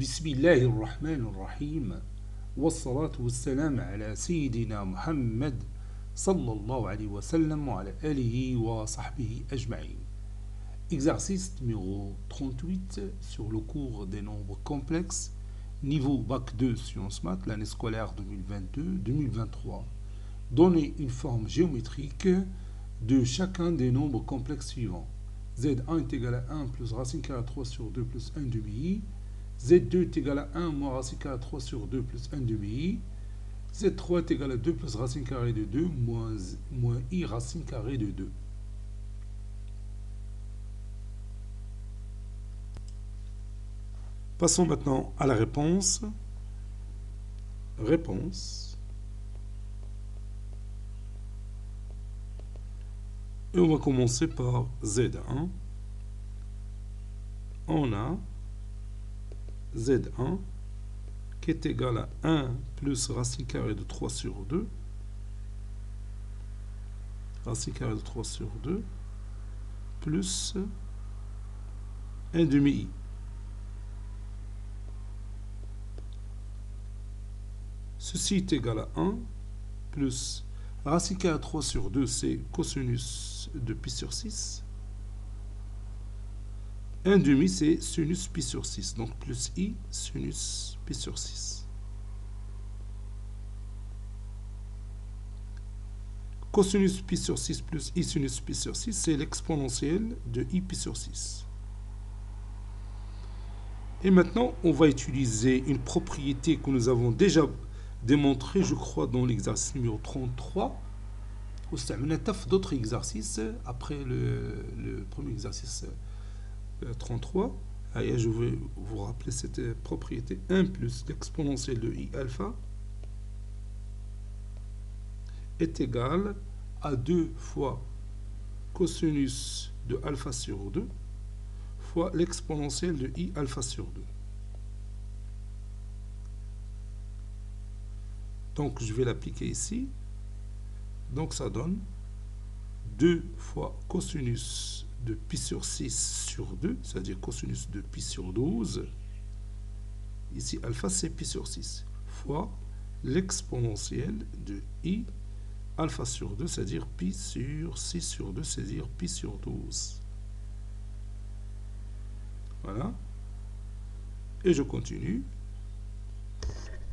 بسم الله الرحمن الرحيم والصلاة والسلام على سيدنا محمد صلى الله عليه وسلم وعلى آله وصحبه أجمعين. Exercice numéro 38 sur le cours des nombres complexes, niveau Bac 2 Sciences Maths, l'année scolaire 2022-2023. Donnez une forme géométrique de chacun des nombres complexes suivants. Z1 est égal à 1 plus racine carrée 3 sur 2 plus 1 demi. Z2 est égal à 1 moins racine carrée 3 sur 2 plus 1 demi. Z3 est égal à 2 plus racine carrée de 2 moins I racine carrée de 2. Passons maintenant à la réponse. Réponse. Et on va commencer par Z1. On a Z1 qui est égal à 1 plus racine carrée de 3 sur 2. Racine carrée de 3 sur 2 plus 1 demi I. Ceci est égal à 1 plus racine carrée de 3 sur 2, c'est cosinus de pi sur 6. 1 demi, c'est sinus pi sur 6. Donc plus I sinus pi sur 6. Cosinus pi sur 6 plus I sinus pi sur 6, c'est l'exponentielle de I pi sur 6. Et maintenant, on va utiliser une propriété que nous avons déjà démontrée, je crois, dans l'exercice numéro 33. On a d'autres exercices après le premier exercice 33. Allez, je vais vous rappeler cette propriété. 1 plus l'exponentielle de I alpha est égal à 2 fois cosinus de alpha sur 2 fois l'exponentielle de I alpha sur 2. Donc, je vais l'appliquer ici. Donc, ça donne 2 fois cosinus de pi sur 6 sur 2, c'est-à-dire cosinus de pi sur 12. Ici, alpha, c'est pi sur 6, fois l'exponentielle de I alpha sur 2, c'est-à-dire pi sur 6 sur 2, c'est-à-dire pi sur 12. Voilà. Et je continue.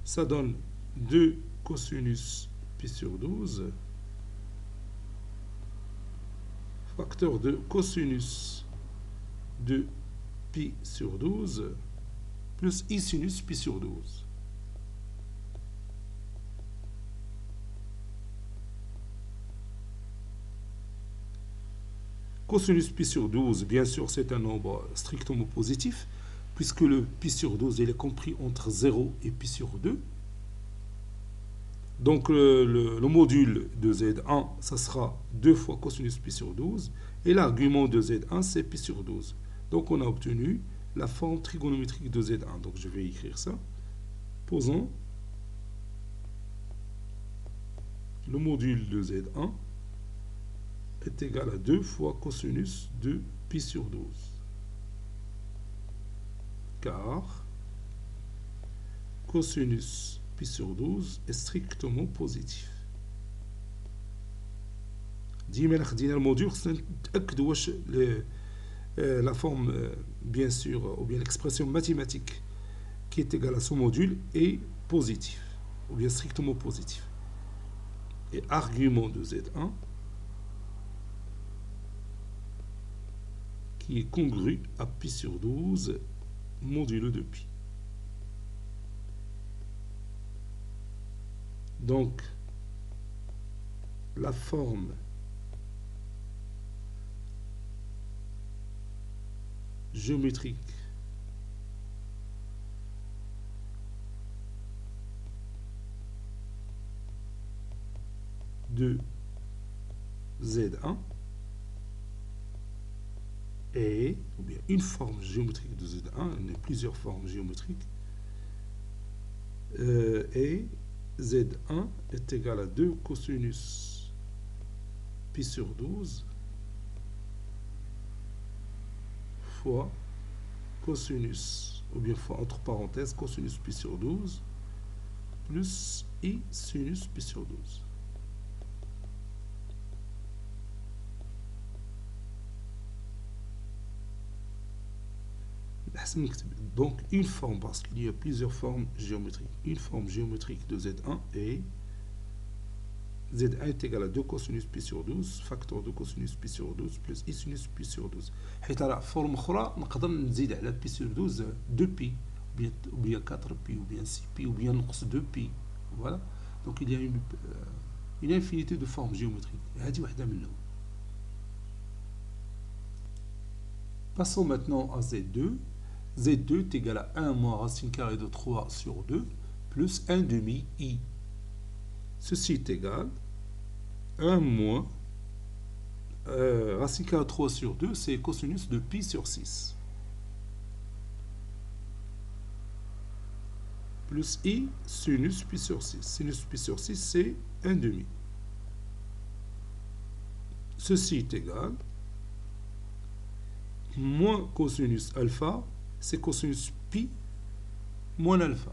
Ça donne 2 cosinus pi sur 12 facteur de cosinus de pi sur 12 plus I sinus pi sur 12. Cosinus pi sur 12, bien sûr, c'est un nombre strictement positif, puisque le pi sur 12 il est compris entre 0 et pi sur 2. Donc le module de Z1, ça sera 2 fois cosinus pi sur 12. Et l'argument de Z1, c'est pi sur 12. Donc on a obtenu la forme trigonométrique de Z1. Donc je vais écrire ça. Posons le module de Z1 est égal à 2 fois cosinus de pi sur 12. Car cosinus pi sur 12 est strictement positif. ديما خدينا الموديل خصنا نتاكدوا واش la forme bien sûr ou bien l'expression mathématique qui est égale à ce module est positif ou bien strictement positif. Et argument de Z1 qui est congru à pi sur 12 modulo de pi. Donc, la forme géométrique de Z1 est, ou bien une forme géométrique de Z1, il y a plusieurs formes géométriques, et Z1 est égal à 2 cosinus pi sur 12 fois cosinus, ou bien fois entre parenthèses, cosinus pi sur 12, plus I sinus pi sur 12. Donc une forme, parce qu'il y a plusieurs formes géométriques. Une forme géométrique de Z1 est Z1 est égal à 2 cosinus pi sur 12 facteur de cosinus pi sur 12 plus I sinus pi sur 12. حيت راه فورم اخرى نقدر نزيد على pi sur 12 2 pi ou bien 4 pi ou bien 6 pi ou bien نقص 2 pi. Voilà. Donc il y a une infinité de formes géométriques. هذه واحدة منهم. Passons maintenant à Z2. Z2 est égal à 1 moins racine carrée de 3 sur 2 plus 1 demi I. Ceci est égal à 1 moins racine carrée de 3 sur 2, c'est cosinus de pi sur 6. Plus I sinus pi sur 6. Sinus pi sur 6, c'est 1 demi. Ceci est égal moins cosinus alpha, c'est cosinus pi moins alpha.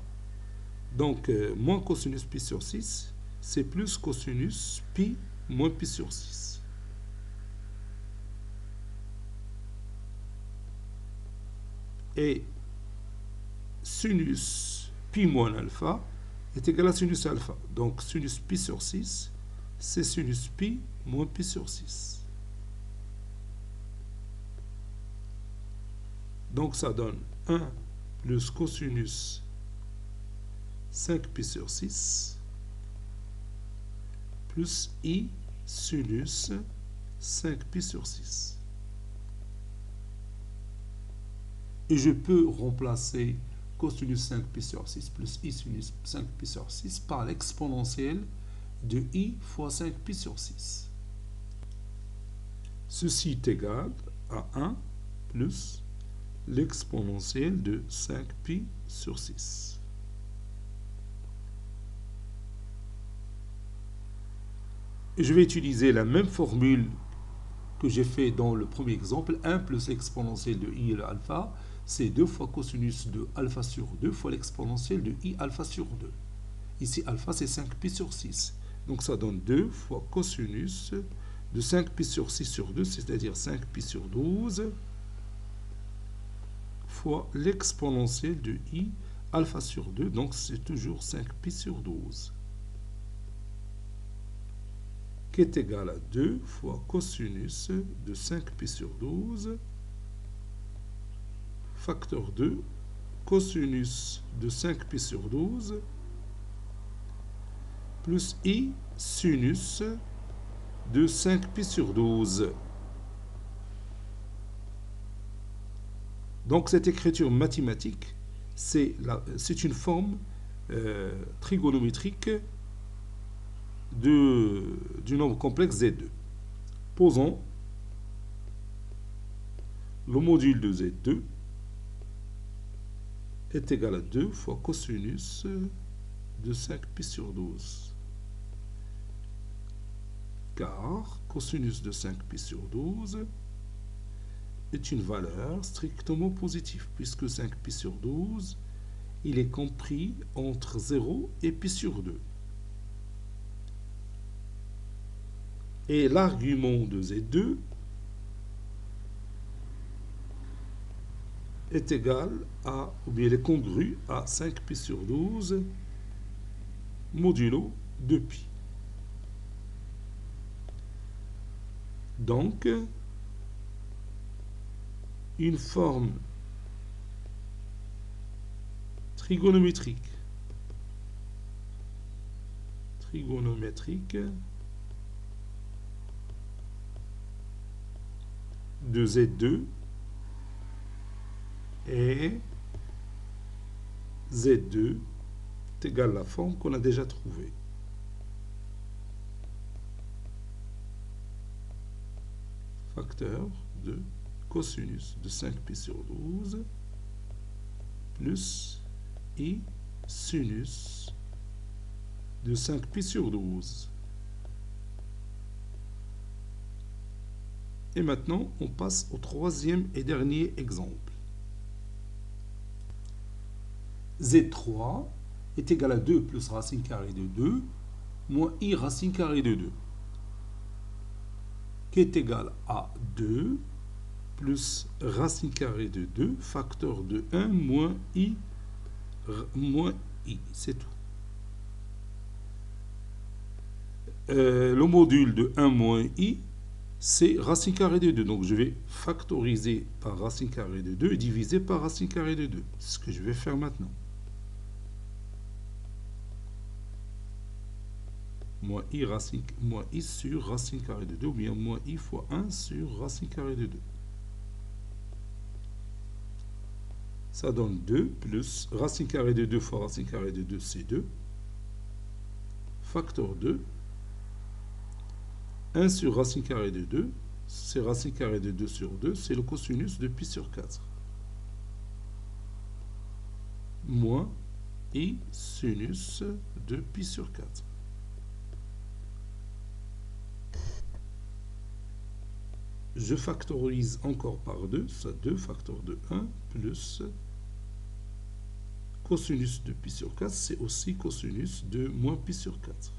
Donc, moins cosinus pi sur 6, c'est plus cosinus pi moins pi sur 6. Et sinus pi moins alpha est égal à sinus alpha. Donc, sinus pi sur 6, c'est sinus pi moins pi sur 6. Donc, ça donne 1 plus cosinus 5 pi sur 6 plus I sinus 5 pi sur 6. Et je peux remplacer cosinus 5 pi sur 6 plus I sinus 5 pi sur 6 par l'exponentielle de I fois 5 pi sur 6. Ceci est égal à 1 plus l'exponentielle de 5 pi sur 6. Et je vais utiliser la même formule que j'ai fait dans le premier exemple. 1 plus l'exponentielle de I alpha, c'est 2 fois cosinus de alpha sur 2 fois l'exponentielle de I alpha sur 2. Ici, alpha, c'est 5 pi sur 6. Donc, ça donne 2 fois cosinus de 5 pi sur 6 sur 2, c'est-à-dire 5 pi sur 12, fois l'exponentielle de I alpha sur 2. Donc, c'est toujours 5 pi sur 12. Qui est égal à 2 fois cosinus de 5 pi sur 12 facteur 2 cosinus de 5 pi sur 12 plus I sinus de 5 pi sur 12. Donc cette écriture mathématique, c'est une forme trigonométrique du nombre complexe Z2. Posons le module de Z2 est égal à 2 fois cosinus de 5 pi sur 12. Car cosinus de 5 pi sur 12 est une valeur strictement positive, puisque 5 pi sur 12, il est compris entre 0 et pi sur 2. Et l'argument de Z2 est égal à, ou bien il est congru à 5 pi sur 12 modulo 2 pi. Donc, une forme trigonométrique de Z2 et Z2 est égal à la forme qu'on a déjà trouvée. Facteur de cosinus de 5 pi sur 12 plus I sinus de 5 pi sur 12. Et maintenant, on passe au troisième et dernier exemple. Z3 est égal à 2 plus racine carrée de 2 moins I racine carrée de 2, qui est égal à 2 plus racine carrée de 2 facteur de 1 moins I, c'est tout. Le module de 1 moins I, c'est racine carrée de 2. Donc je vais factoriser par racine carrée de 2 et diviser par racine carrée de 2. C'est ce que je vais faire maintenant. Moins I sur racine carrée de 2, ou bien moins I fois 1 sur racine carrée de 2. Ça donne 2 plus racine carrée de 2 fois racine carrée de 2, c'est 2. Facteur 2. 1 sur racine carrée de 2, c'est racine carrée de 2 sur 2, c'est le cosinus de pi sur 4. Moins I sinus de pi sur 4. Je factorise encore par 2, ça 2 facteur de 1 plus cosinus de pi sur 4, c'est aussi cosinus de moins pi sur 4.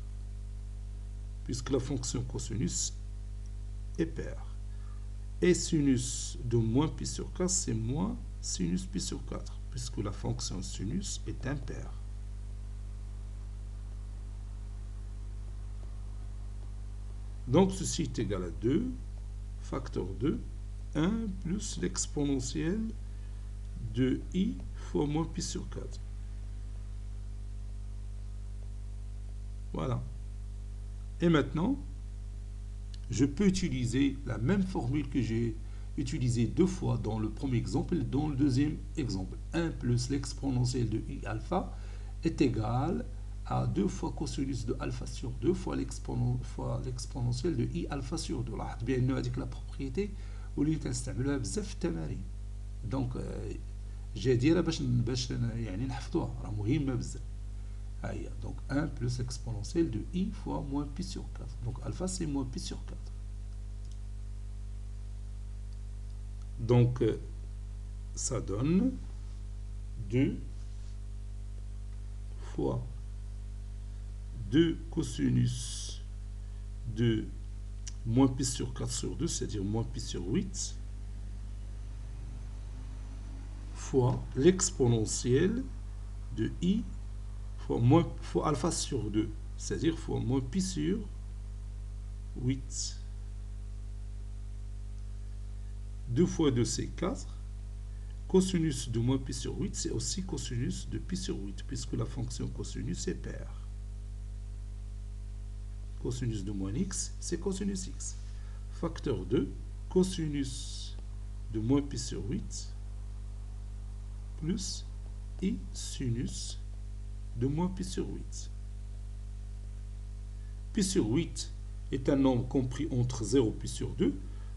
Puisque la fonction cosinus est paire. Et sinus de moins pi sur 4, c'est moins sinus pi sur 4, puisque la fonction sinus est impaire. Donc ceci est égal à 2, facteur 2, 1 plus l'exponentielle de I fois moins pi sur 4. Voilà. Et maintenant, je peux utiliser la même formule que j'ai utilisée 2 fois dans le premier exemple et dans le deuxième exemple. 1 plus l'exponentielle de I alpha est égal à 2 fois cosinus de alpha sur 2 fois l'exponentielle de I alpha sur 2. لاحظ بأنه هذيك la propriété وليت كنستعملوها بزاف في التمارين. دونك جديرة باش يعني نحفظوها، راه مهمة بزاف. Donc 1 plus l'exponentielle de I fois moins pi sur 4. Donc alpha c'est moins pi sur 4. Donc ça donne 2 fois 2 cosinus de moins pi sur 4 sur 2, c'est-à-dire moins pi sur 8, fois l'exponentielle de I fois alpha sur 2, c'est-à-dire fois moins pi sur 8. 2 fois 2, c'est 4. Cosinus de moins pi sur 8, c'est aussi cosinus de pi sur 8, puisque la fonction cosinus est paire. Cosinus de moins x, c'est cosinus x. Facteur 2, cosinus de moins pi sur 8, plus I sinus de moins pi sur 8. Pi sur 8 est un nombre compris entre 0 et pi sur 2.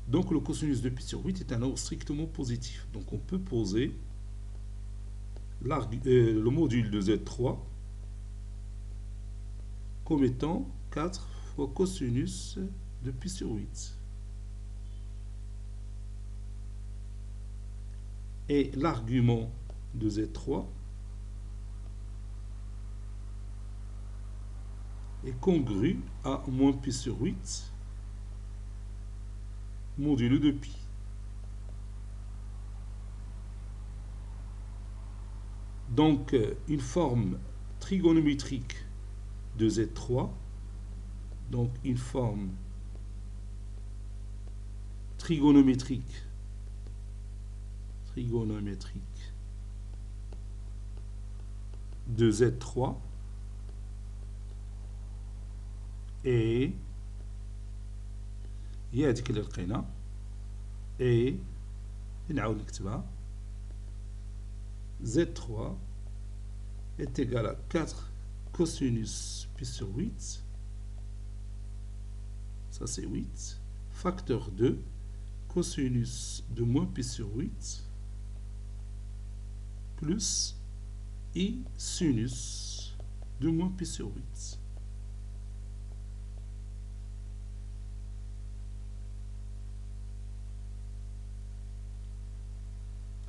Donc le cosinus de pi sur 8 est un nombre strictement positif. Donc on peut poser le module de Z3 comme étant 4 fois cosinus de pi sur 8. Et l'argument de Z3 est congru à moins pi sur 8 modulo de pi. Donc une forme trigonométrique de Z3, donc une forme trigonométrique de Z3 et هي هذيك اللي لقينا et نعاود نكتبها Z3 est égal à 4 cosinus pi sur 8, ça c'est 8, facteur 2 cosinus de moins pi sur 8 plus I sinus de moins pi sur 8.